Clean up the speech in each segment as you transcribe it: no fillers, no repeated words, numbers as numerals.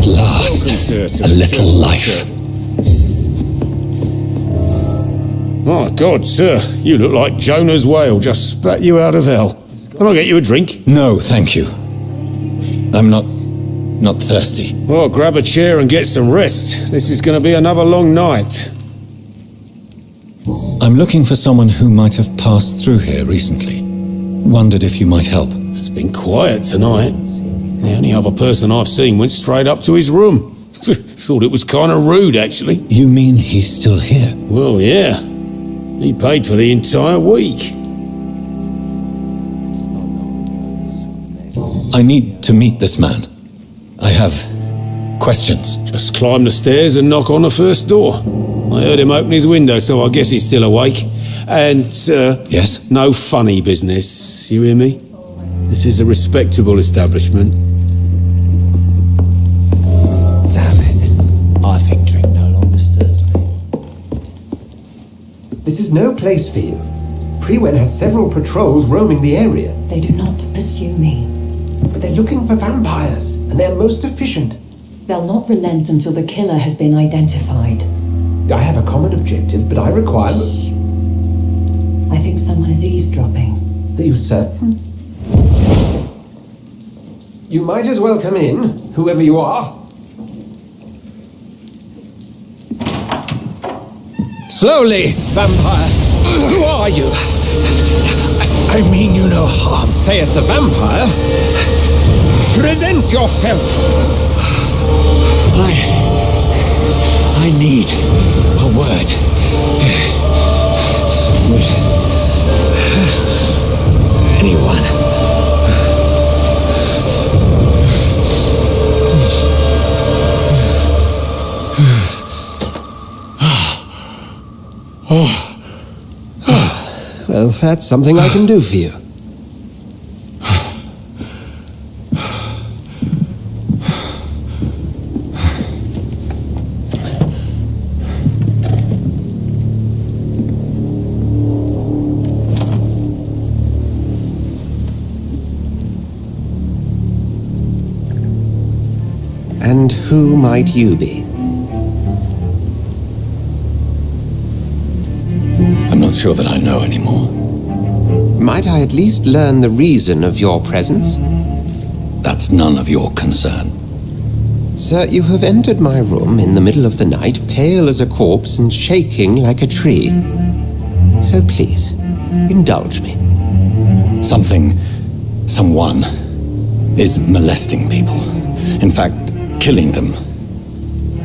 At last, a little life. My God, sir, you look like Jonah's whale just spat you out of hell. Can I get you a drink? No, thank you. I'm not thirsty. Well, grab a chair and get some rest. This is going to be another long night. I'm looking for someone who might have passed through here recently. Wondered if you might help. It's been quiet tonight. The only other person I've seen went straight up to his room. Thought it was kind of rude, actually. You mean he's still here? Well, yeah. He paid for the entire week. I need to meet this man. I have questions. Just climb the stairs and knock on the first door. I heard him open his window, so I guess he's still awake. And, Yes? no funny business, you hear me? This is a respectable establishment. Damn it. I think drink no longer stirs me. This is no place for you. Prewen has several patrols roaming the area. They do not pursue me. But they're looking for vampires, and they're most efficient. They'll not relent until the killer has been identified. I have a common objective, but I require... I think someone is eavesdropping. Are you certain? You might as well come in, whoever you are. Slowly, vampire. Who are you? I mean you no harm. Saith the vampire. Present yourself. I need a word. Anyone? Well, that's something I can do for you. And who might you be? I'm not sure that I know anymore. Might I at least learn the reason of your presence? That's none of your concern. Sir, you have entered my room in the middle of the night, pale as a corpse and shaking like a tree. So please, indulge me. Someone is molesting people. In fact, killing them.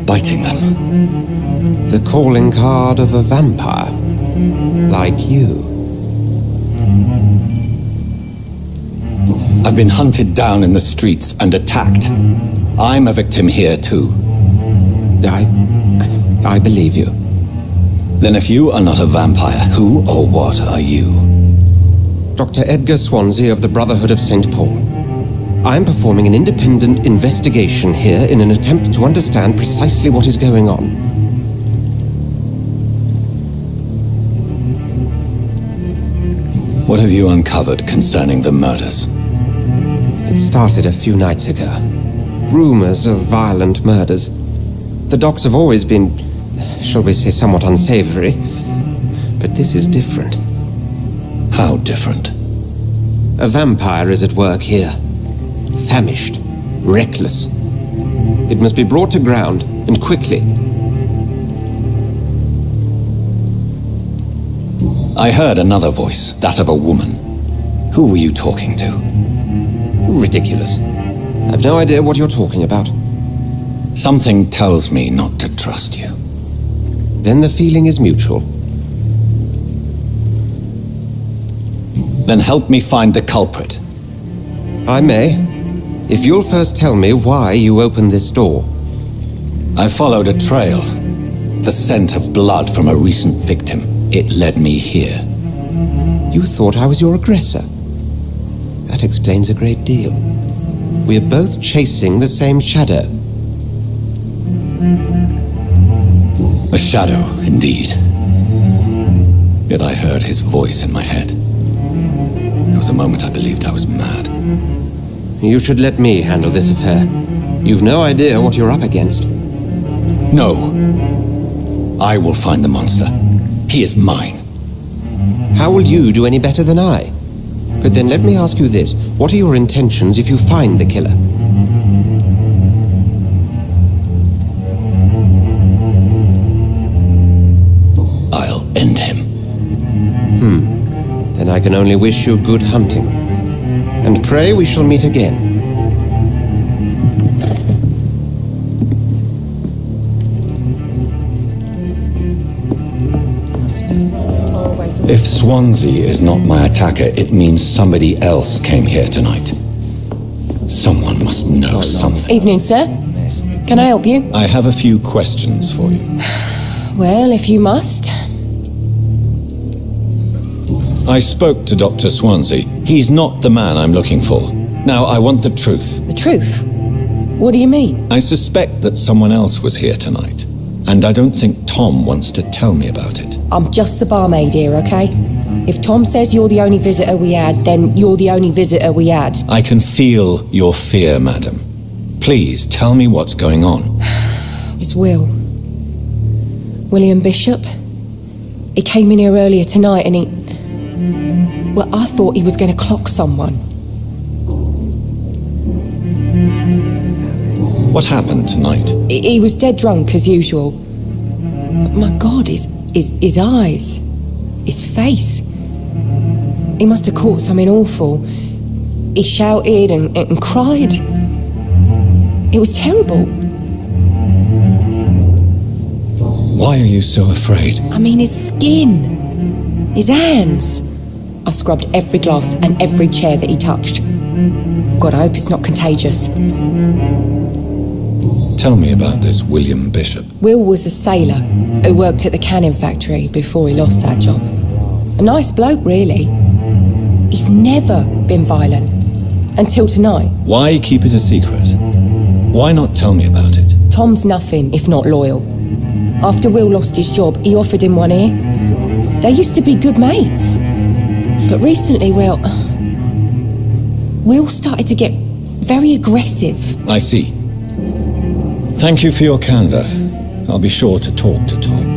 Biting them. The calling card of a vampire. Like you. I've been hunted down in the streets and attacked. I'm a victim here too. I believe you. Then if you are not a vampire, who or what are you? Dr. Edgar Swansea of the Brotherhood of St. Paul. I am performing an independent investigation here in an attempt to understand precisely what is going on. What have you uncovered concerning the murders? It started a few nights ago. Rumors of violent murders. The docs have always been, shall we say, somewhat unsavory. But this is different. How different? A vampire is at work here. Famished. Reckless. It must be brought to ground, and quickly. I heard another voice, that of a woman. Who were you talking to? Ridiculous. I've no idea what you're talking about. Something tells me not to trust you. Then the feeling is mutual. Then help me find the culprit. I may, if you'll first tell me why you opened this door. I followed a trail. The scent of blood from a recent victim. It led me here. You thought I was your aggressor. That explains a great deal. We're both chasing the same shadow. A shadow, indeed. Yet I heard his voice in my head. There was a moment I believed I was mad. You should let me handle this affair. You've no idea what you're up against. No. I will find the monster. He is mine. How will you do any better than I? But then let me ask you this. What are your intentions if you find the killer? I'll end him. Then I can only wish you good hunting. And pray we shall meet again. If Swansea is not my attacker, it means somebody else came here tonight. Someone must know something. Evening, sir. Can I help you? I have a few questions for you. Well, if you must. I spoke to Dr. Swansea. He's not the man I'm looking for. Now, I want the truth. The truth? What do you mean? I suspect that someone else was here tonight, and I don't think Tom wants to tell me about it. I'm just the barmaid here, okay? If Tom says you're the only visitor we had, then you're the only visitor we had. I can feel your fear, madam. Please tell me what's going on. It's William Bishop. He came in here earlier tonight and he... Well, I thought he was going to clock someone. What happened tonight? He was dead drunk as usual. But my God, his eyes, his face. He must have caught something awful. He shouted and cried. It was terrible. Why are you so afraid? I mean, his skin, his hands. I scrubbed every glass and every chair that he touched. God, I hope it's not contagious. Tell me about this William Bishop. Will was a sailor who worked at the canning factory before he lost that job. A nice bloke, really. He's never been violent. Until tonight. Why keep it a secret? Why not tell me about it? Tom's nothing if not loyal. After Will lost his job, he offered him one ear. They used to be good mates. But recently, Will started to get very aggressive. I see. Thank you for your candor. I'll be sure to talk to Tom.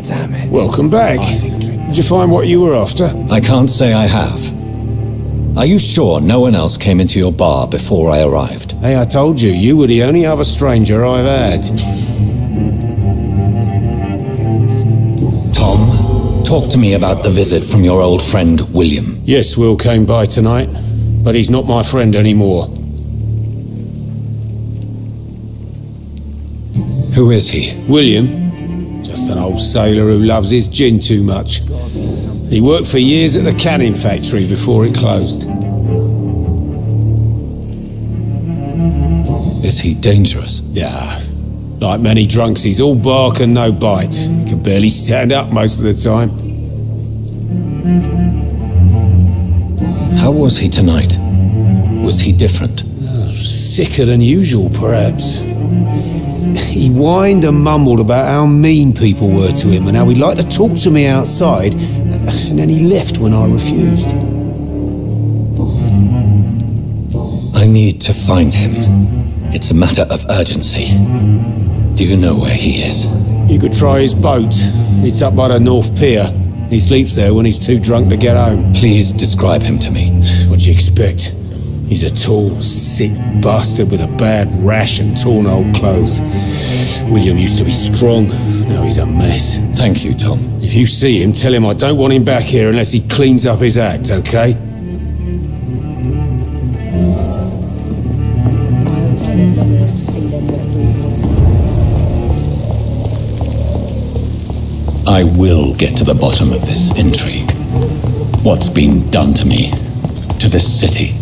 Damn it. Welcome back. Did you find what you were after? I can't say I have. Are you sure no one else came into your bar before I arrived? Hey, I told you, you were the only other stranger I've had. Tom, talk to me about the visit from your old friend, William. Yes, Will came by tonight, but he's not my friend anymore. Who is he? William? Just an old sailor who loves his gin too much. He worked for years at the canning factory before it closed. Is he dangerous? Yeah. Like many drunks, he's all bark and no bite. He can barely stand up most of the time. How was he tonight? Was he different? Sicker than usual, perhaps. He whined and mumbled about how mean people were to him and how he'd like to talk to me outside, and then he left when I refused. I need to find him. It's a matter of urgency. Do you know where he is? You could try his boat. It's up by the North Pier. He sleeps there when he's too drunk to get home. Please describe him to me. What do you expect? He's a tall, sick bastard with a bad rash and torn old clothes. William used to be strong. Now he's a mess. Thank you, Tom. If you see him, tell him I don't want him back here unless he cleans up his act, okay? I will get to the bottom of this intrigue. What's been done to me, to this city.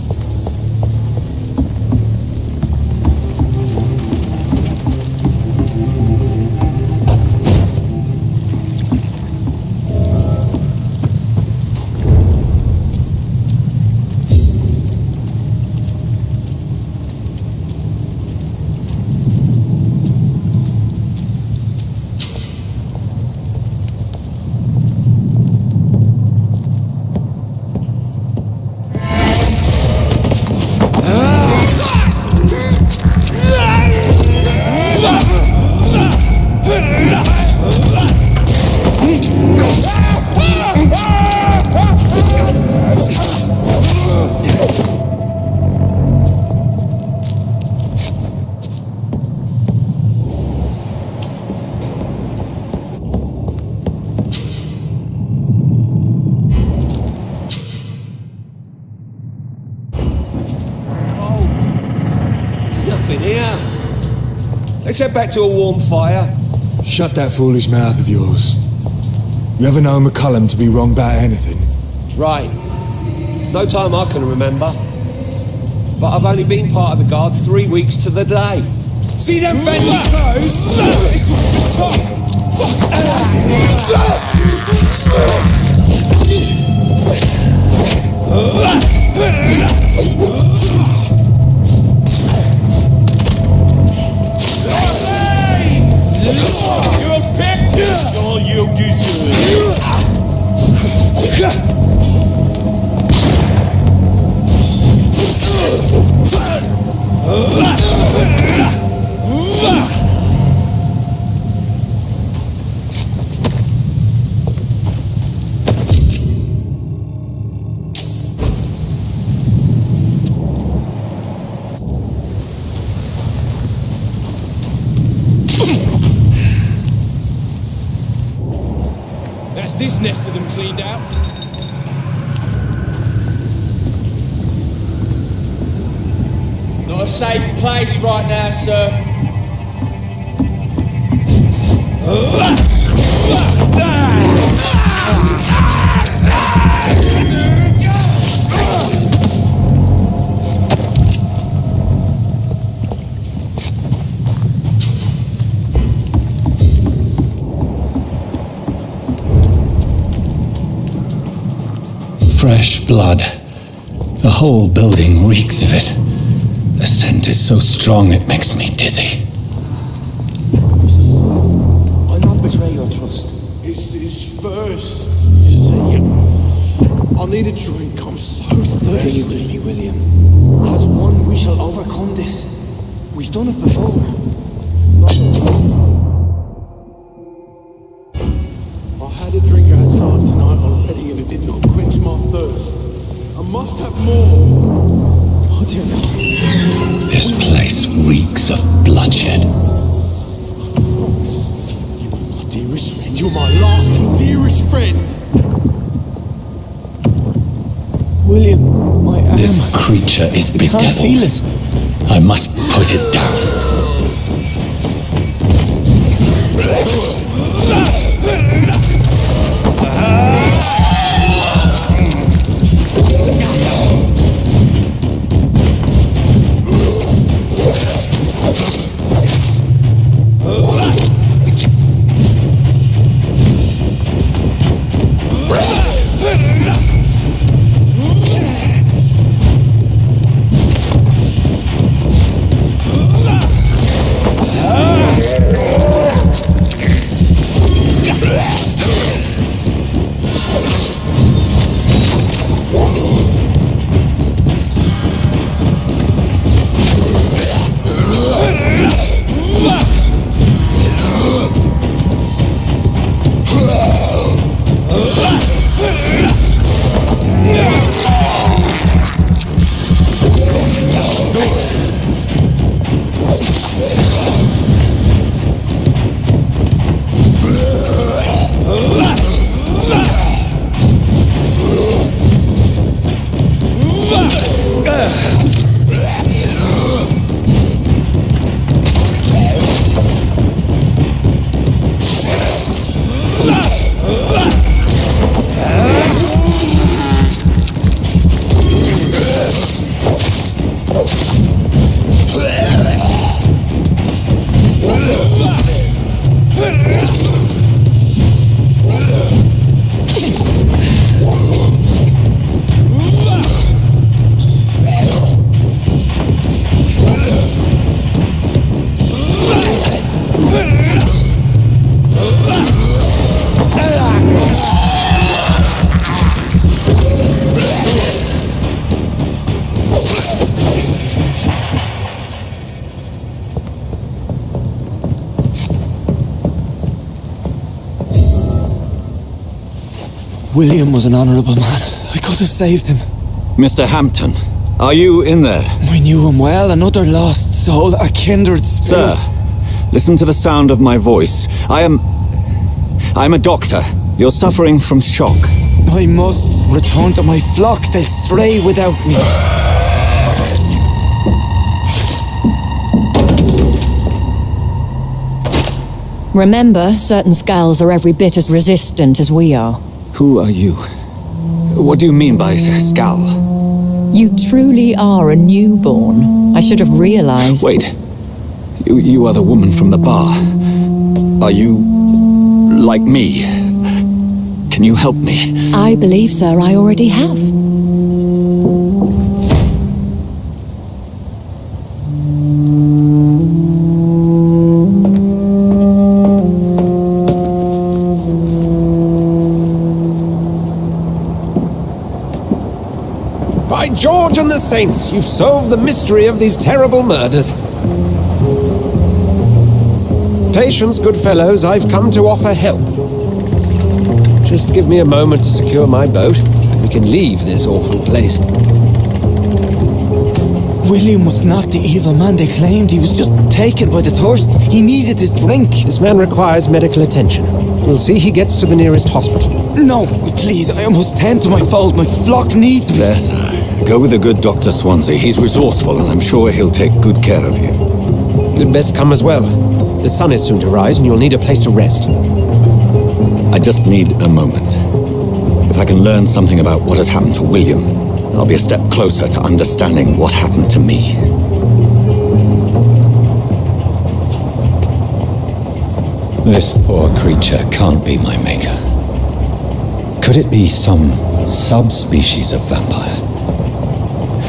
nothing here. Let's head back to a warm fire. Shut that foolish mouth of yours. You ever known McCullum to be wrong about anything? Right. No time I can remember. But I've only been part of the guard 3 weeks to the day. See them fancy clothes? This one's a top! You'll pick all you deserve. That's this nest of them cleaned out. Not a safe place right now, sir. Fresh blood. The whole building reeks of it. The scent is so strong it makes me dizzy. I'll not betray your trust. It's this first, you see. I need a drink, I'm so Bear you thirsty. with me, William. As one, we shall overcome this. We've done it before. I had a drink outside tonight already and it did not quench my thirst. I must have more. Oh dear God. This place reeks of bloodshed. You were my dearest friend. You're my last and dearest friend. William, my arm. This creature is I can't feel bedeviled. it. I must put it down. William was an honourable man. I could have saved him. Mr. Hampton, are you in there? I knew him well, another lost soul, a kindred spirit. Sir, listen to the sound of my voice. I'm a doctor. You're suffering from shock. I must return to my flock. They'll stray without me. Remember, certain skulls are every bit as resistant as we are. Who are you? What do you mean by skull? You truly are a newborn. I should have realized. Wait. You are the woman from the bar. Are you like me? Can you help me? I believe, sir, I already have. By George and the Saints, you've solved the mystery of these terrible murders. Patience, good fellows, I've come to offer help. Just give me a moment to secure my boat. We can leave this awful place. William was not the evil man they claimed. He was just taken by the thirst. He needed his drink. This man requires medical attention. We'll see he gets to the nearest hospital. No, please, I must tend to my fold. My flock needs me. There, sir. Go with the good Dr. Swansea. He's resourceful, and I'm sure he'll take good care of you. You'd best come as well. The sun is soon to rise, and you'll need a place to rest. I just need a moment. If I can learn something about what has happened to William, I'll be a step closer to understanding what happened to me. This poor creature can't be my maker. Could it be some subspecies of vampire?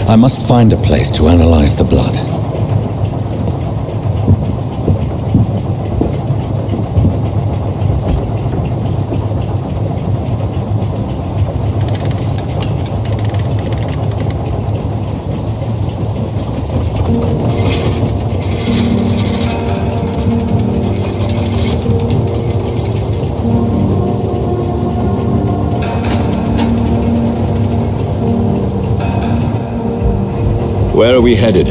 I must find a place to analyze the blood. Where are we headed?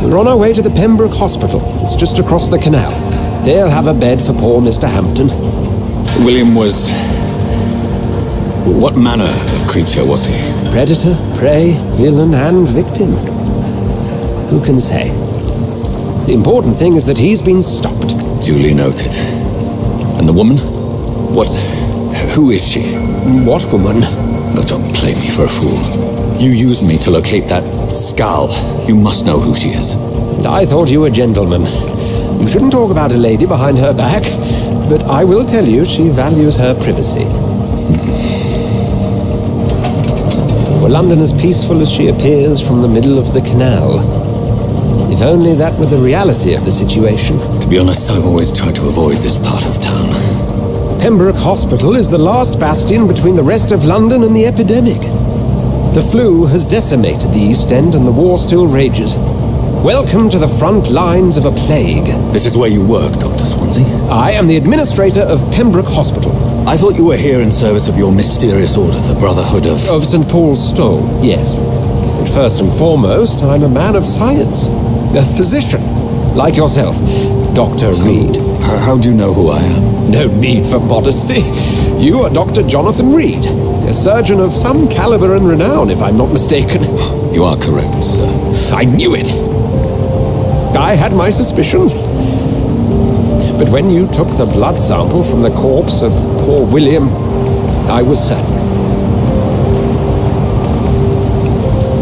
We're on our way to the Pembroke Hospital. It's just across the canal. They'll have a bed for poor Mr. Hampton. William was... What manner of creature was he? Predator, prey, villain, and victim. Who can say? The important thing is that he's been stopped. Duly noted. And the woman? What... Who is she? What woman? Oh, don't play me for a fool. You used me to locate that skull. You must know who she is. And I thought you a gentleman. You shouldn't talk about a lady behind her back, but I will tell you she values her privacy. Were London as peaceful as she appears from the middle of the canal? If only that were the reality of the situation. To be honest, I've always tried to avoid this part of town. Pembroke Hospital is the last bastion between the rest of London and the epidemic. The flu has decimated the East End and the war still rages. Welcome to the front lines of a plague. This is where you work, Dr. Swansea? I am the administrator of Pembroke Hospital. I thought you were here in service of your mysterious order, the Brotherhood of... Of St. Paul's Stole, yes. But first and foremost, I'm a man of science. A physician, like yourself, Dr. Reid. How do you know who I am? No need for modesty. You are Dr. Jonathan Reid, a surgeon of some caliber and renown, if I'm not mistaken. You are correct, sir. I knew it! I had my suspicions. But when you took the blood sample from the corpse of poor William, I was certain.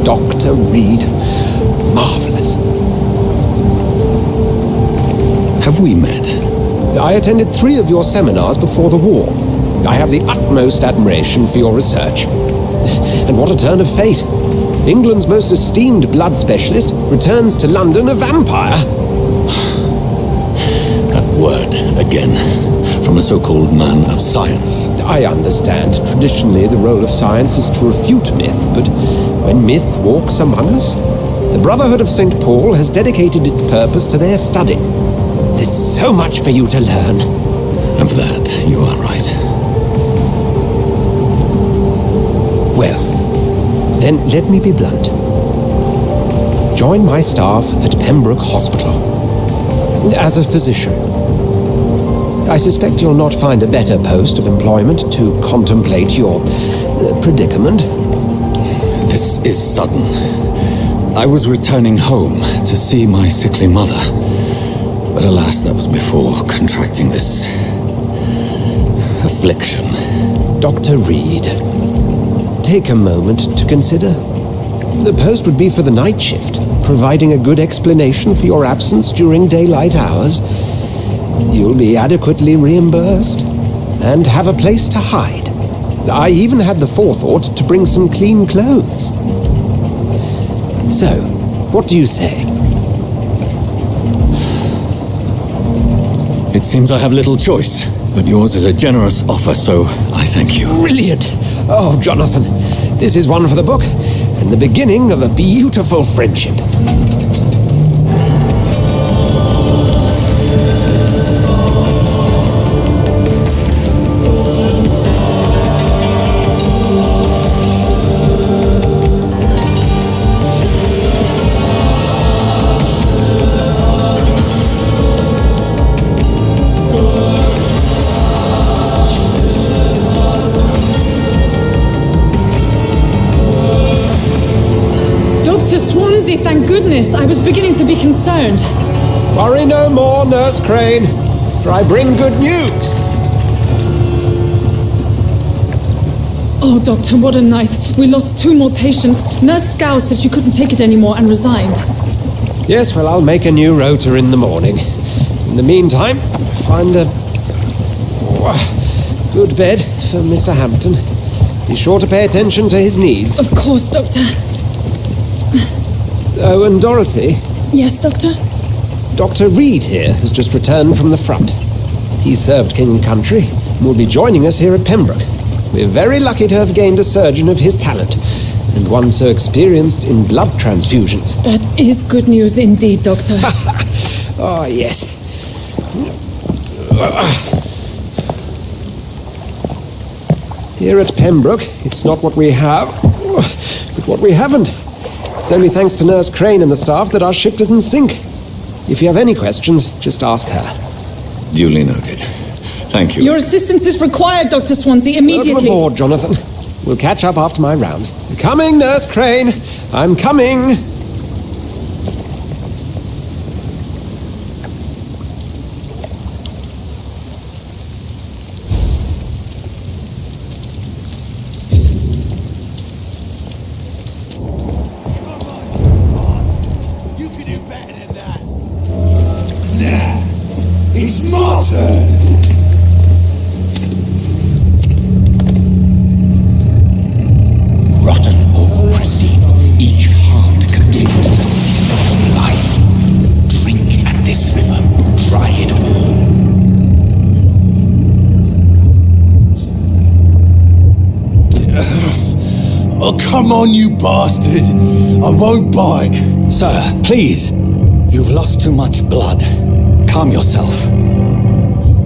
Dr. Reid, marvelous. Have we met? I attended 3 of your seminars before the war. I have the utmost admiration for your research. And what a turn of fate. England's most esteemed blood specialist returns to London a vampire. That word, again, from a so-called man of science. I understand. Traditionally, the role of science is to refute myth, but when myth walks among us, the Brotherhood of St. Paul has dedicated its purpose to their study. There's so much for you to learn. Of that, you are right. Well, then let me be blunt. Join my staff at Pembroke Hospital. As a physician. I suspect you'll not find a better post of employment to contemplate your predicament. This is sudden. I was returning home to see my sickly mother. But alas, that was before contracting this affliction. Dr. Reid, take a moment to consider. The post would be for the night shift, providing a good explanation for your absence during daylight hours. You'll be adequately reimbursed and have a place to hide. I even had the forethought to bring some clean clothes. So, what do you say? It seems I have little choice, but yours is a generous offer, so I thank you. Brilliant! Oh, Jonathan, this is one for the book, and the beginning of a beautiful friendship. Thank goodness. I was beginning to be concerned. Worry no more, Nurse Crane, for I bring good news. Oh, Doctor, what a night. We lost 2 more patients. Nurse Scow said she couldn't take it anymore and resigned. Yes, well, I'll make a new rota in the morning. In the meantime, find a good bed for Mr. Hampton. Be sure to pay attention to his needs. Of course, Doctor. Oh, and Dorothy? Yes, Doctor? Dr. Reid here has just returned from the front. He served King and Country and will be joining us here at Pembroke. We're very lucky to have gained a surgeon of his talent, and one so experienced in blood transfusions. That is good news indeed, Doctor. Oh, yes. Here at Pembroke, it's not what we have, but what we haven't. It's only thanks to Nurse Crane and the staff that our ship doesn't sink. If you have any questions, just ask her. Duly noted. Thank you. Your assistance is required, Dr. Swansea, immediately. Welcome aboard, Jonathan. We'll catch up after my rounds. Coming, Nurse Crane. I'm coming. It's my turn! Rotten or pristine, each heart contains the seeds of life. Drink at this river, try it all. Oh, come on, you bastard! I won't bite! Sir, please. You've lost too much blood. Calm yourself.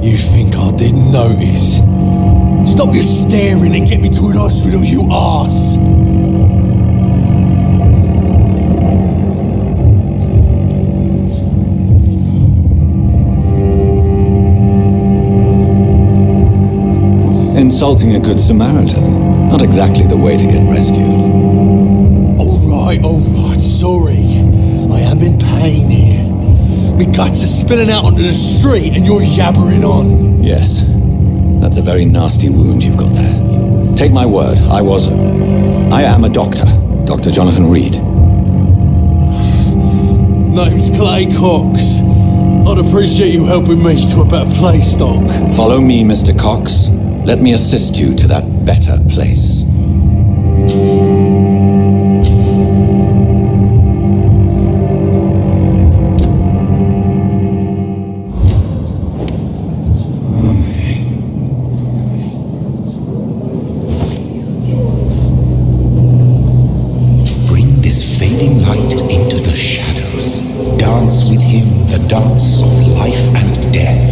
You think I didn't notice? Stop your staring and get me to an hospital, you arse! Insulting a good Samaritan. Not exactly the way to get rescued. Alright, sorry. I am in pain here. My guts are spilling out onto the street and you're yabbering on. Yes. That's a very nasty wound you've got there. Take my word, I am a doctor. Dr. Jonathan Reid. Name's Clay Cox. I'd appreciate you helping me to a better place, Doc. Follow me, Mr. Cox. Let me assist you to that better place. Bring this fading light into the shadows. Dance with him the dance of life and death.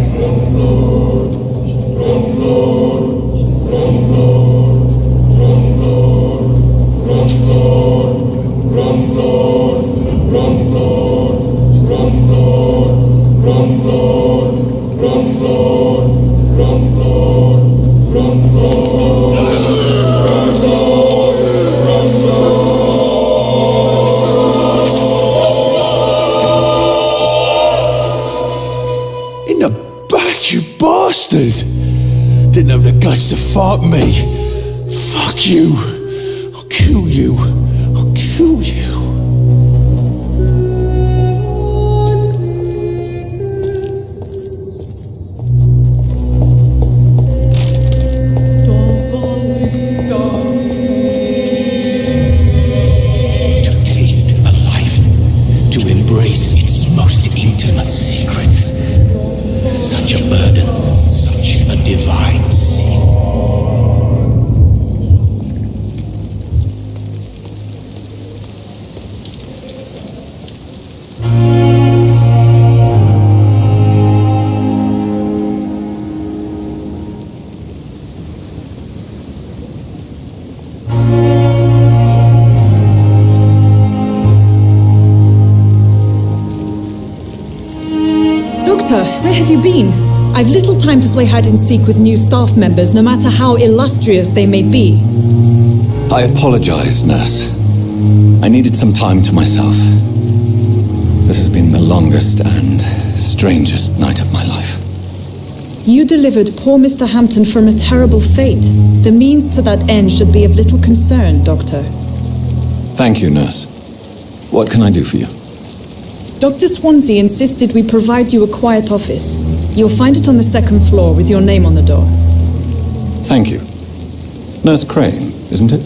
You bastard! Didn't have the guts to fuck me. Fuck you. I'll kill you. I'll kill you. Where have you been? I've little time to play hide and seek with new staff members, no matter how illustrious they may be. I apologize, nurse. I needed some time to myself. This has been the longest and strangest night of my life. You delivered poor Mr. Hampton from a terrible fate. The means to that end should be of little concern, Doctor. Thank you, nurse. What can I do for you? Dr. Swansea insisted we provide you a quiet office. You'll find it on the second floor with your name on the door. Thank you. Nurse Crane, isn't it?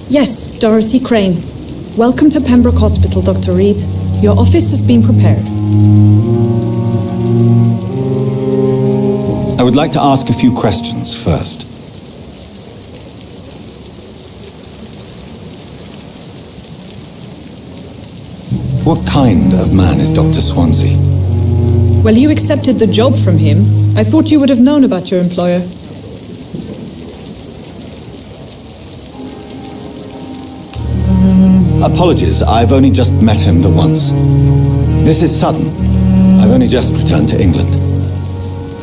Yes, Dorothy Crane. Welcome to Pembroke Hospital, Dr. Reid. Your office has been prepared. I would like to ask a few questions first. What kind of man is Dr. Swansea? Well, you accepted the job from him. I thought you would have known about your employer. Apologies, I've only just met him the once. This is sudden. I've only just returned to England.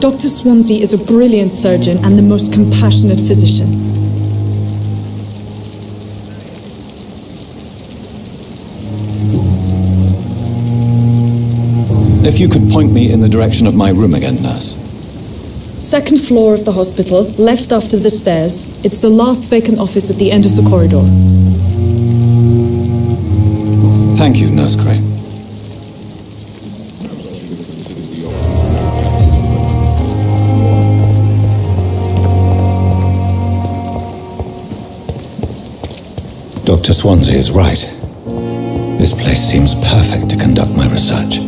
Dr. Swansea is a brilliant surgeon and the most compassionate physician. If you could point me in the direction of my room again, nurse. Second floor of the hospital, left after the stairs. It's the last vacant office at the end of the corridor. Thank you, Nurse Crane. Dr. Swansea is right. This place seems perfect to conduct my research.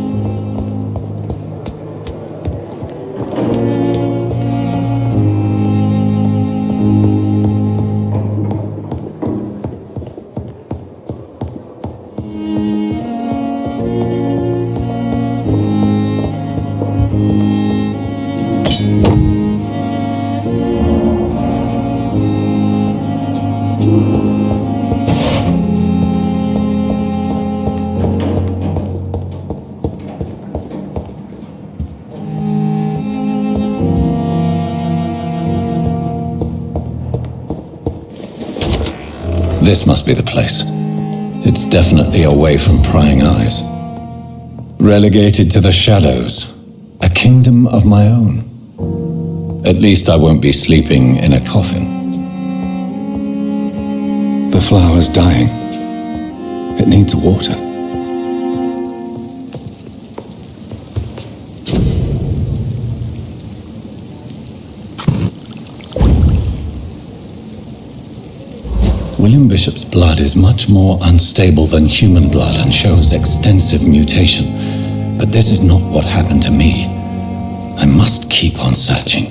This must be the place. It's definitely away from prying eyes. Relegated to the shadows. A kingdom of my own. At least I won't be sleeping in a coffin. The flower's dying. It needs water. William Bishop's blood is much more unstable than human blood and shows extensive mutation. But this is not what happened to me. I must keep on searching.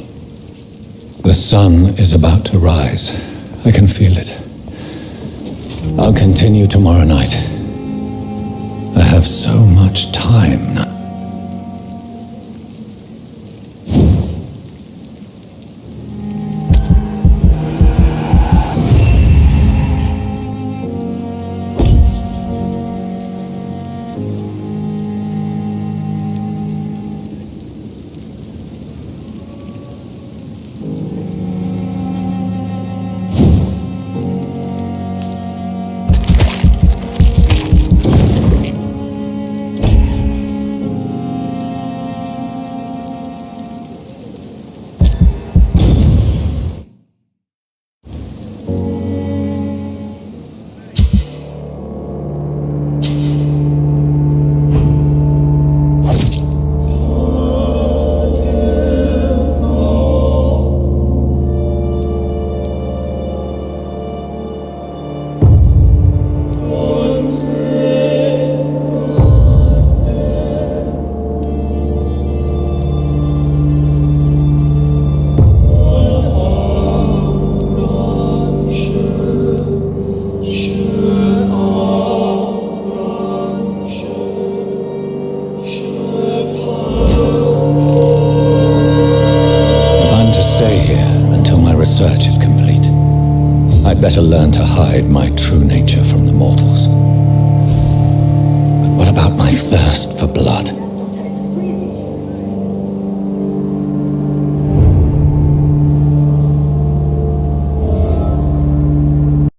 The sun is about to rise. I can feel it. I'll continue tomorrow night. I have so much time now. stay here until my research is complete. I'd better learn to hide my true nature from the mortals. But what about my third